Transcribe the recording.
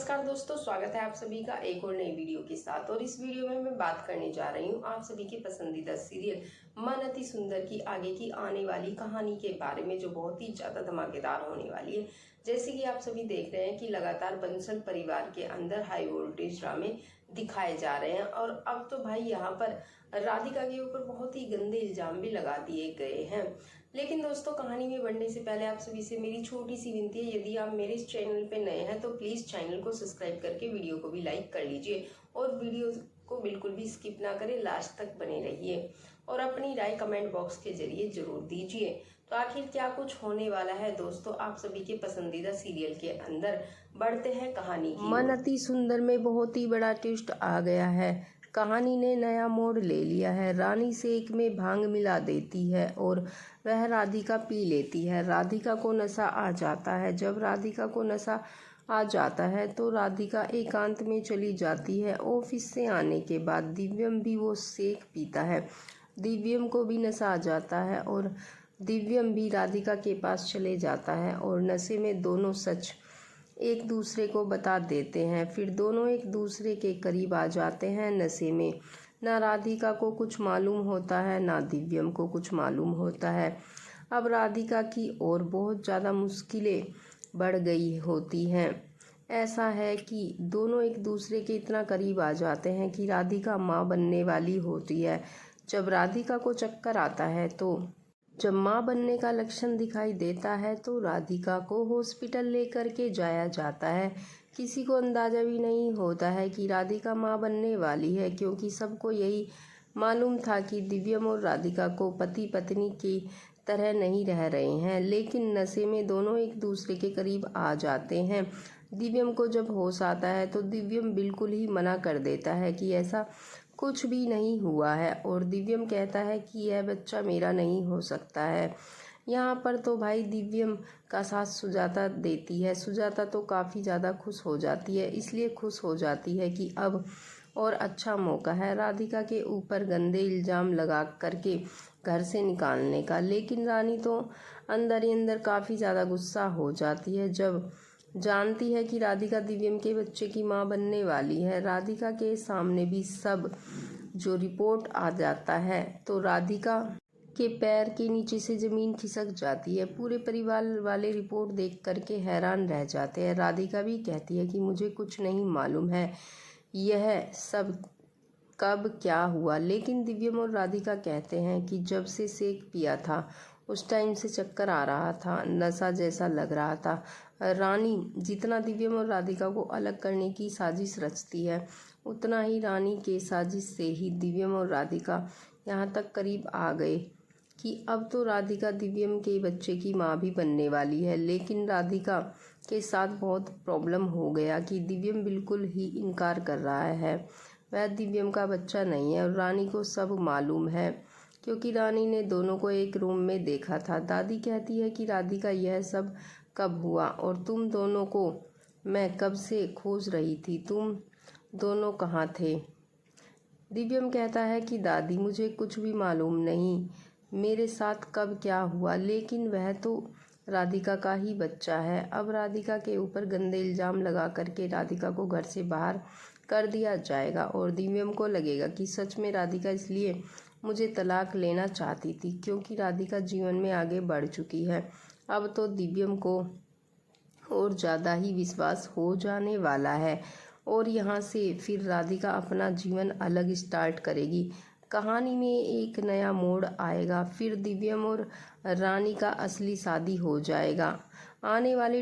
नमस्कार दोस्तों, स्वागत है आप सभी का एक और नई वीडियो के साथ। और इस वीडियो में मैं बात करने जा रही हूँ आप सभी के पसंदीदा सीरियल मन अति सुंदर की आगे की आने वाली कहानी के बारे में, जो बहुत ही ज़्यादा धमाकेदार होने वाली है। जैसे कि आप सभी देख रहे हैं कि लगातार बंसल परिवार के अंदर हाई वोल्टेज ड्रामे दिखाए जा रहे हैं, और अब तो भाई यहाँ पर राधिका के ऊपर बहुत ही गंदे इल्जाम भी लगा दिए गए हैं। लेकिन दोस्तों, कहानी में बढ़ने से पहले आप सभी से मेरी छोटी सी विनती है, यदि आप मेरे इस चैनल पे नए हैं तो प्लीज़ चैनल को सब्सक्राइब करके वीडियो को भी लाइक कर लीजिए, और वीडियो को बिल्कुल भी स्किप ना करें, लास्ट तक बने रहिए और अपनी राय कमेंट बॉक्स के जरिए जरूर दीजिए। तो आखिर क्या कुछ होने वाला है दोस्तों आप सभी के पसंदीदा सीरियल के अंदर, बढ़ते हैं कहानी की। मन अति सुंदर में बहुत ही बड़ा ट्विस्ट आ गया है। कहानी ने नया मोड़ ले लिया है। रानी सेक में भांग मिला देती है और वह राधिका पी लेती है। राधिका को नशा आ जाता है। जब राधिका को नशा आ जाता है तो राधिका एकांत में चली जाती है। ऑफिस से आने के बाद दिव्यम भी वो सेक पीता है। दिव्यम को भी नशा आ जाता है और दिव्यम भी राधिका के पास चले जाता है, और नशे में दोनों सच एक दूसरे को बता देते हैं। फिर दोनों एक दूसरे के करीब आ जाते हैं नशे में। ना राधिका को कुछ मालूम होता है, ना दिव्यम को कुछ मालूम होता है। अब राधिका की और बहुत ज़्यादा मुश्किलें बढ़ गई होती हैं। ऐसा है कि दोनों एक दूसरे के इतना करीब आ जाते हैं कि राधिका माँ बनने वाली होती है। जब राधिका को चक्कर आता है तो जब माँ बनने का लक्षण दिखाई देता है तो राधिका को हॉस्पिटल लेकर के जाया जाता है। किसी को अंदाज़ा भी नहीं होता है कि राधिका माँ बनने वाली है, क्योंकि सबको यही मालूम था कि दिव्यम और राधिका को पति पत्नी की तरह नहीं रह रहे हैं। लेकिन नशे में दोनों एक दूसरे के करीब आ जाते हैं। दिव्यम को जब होश आता है तो दिव्यम बिल्कुल ही मना कर देता है कि ऐसा कुछ भी नहीं हुआ है, और दिव्यम कहता है कि यह बच्चा मेरा नहीं हो सकता है। यहाँ पर तो भाई दिव्यम का साथ सुजाता देती है। सुजाता तो काफ़ी ज़्यादा खुश हो जाती है, इसलिए खुश हो जाती है कि अब और अच्छा मौका है राधिका के ऊपर गंदे इल्ज़ाम लगा करके घर से निकालने का। लेकिन रानी तो अंदर ही अंदर काफ़ी ज़्यादा गुस्सा हो जाती है जब जानती है कि राधिका दिव्यम के बच्चे की मां बनने वाली है। राधिका के सामने भी सब जो रिपोर्ट आ जाता है तो राधिका के पैर के नीचे से ज़मीन खिसक जाती है। पूरे परिवार वाले रिपोर्ट देख करके हैरान रह जाते हैं। राधिका भी कहती है कि मुझे कुछ नहीं मालूम है यह सब कब क्या हुआ। लेकिन दिव्यम और राधिका कहते हैं कि जब से सेक पिया था उस टाइम से चक्कर आ रहा था, नशा जैसा लग रहा था। रानी जितना दिव्यम और राधिका को अलग करने की साजिश रचती है, उतना ही रानी के साजिश से ही दिव्यम और राधिका यहाँ तक करीब आ गए कि अब तो राधिका दिव्यम के बच्चे की माँ भी बनने वाली है। लेकिन राधिका के साथ बहुत प्रॉब्लम हो गया कि दिव्यम बिल्कुल ही इनकार कर रहा है, वह दिव्यम का बच्चा नहीं है। और रानी को सब मालूम है, क्योंकि रानी ने दोनों को एक रूम में देखा था। दादी कहती है कि राधिका यह सब कब हुआ, और तुम दोनों को मैं कब से खोज रही थी, तुम दोनों कहाँ थे। दिव्यम कहता है कि दादी मुझे कुछ भी मालूम नहीं, मेरे साथ कब क्या हुआ, लेकिन वह तो राधिका का ही बच्चा है। अब राधिका के ऊपर गंदे इल्ज़ाम लगा करके राधिका को घर से बाहर कर दिया जाएगा, और दिव्यम को लगेगा कि सच में राधिका इसलिए मुझे तलाक लेना चाहती थी क्योंकि राधिका जीवन में आगे बढ़ चुकी है। अब तो दिव्यम को और ज़्यादा ही विश्वास हो जाने वाला है, और यहाँ से फिर राधिका अपना जीवन अलग स्टार्ट करेगी। कहानी में एक नया मोड़ आएगा। फिर दिव्यम और रानी का असली शादी हो जाएगा। आने वाले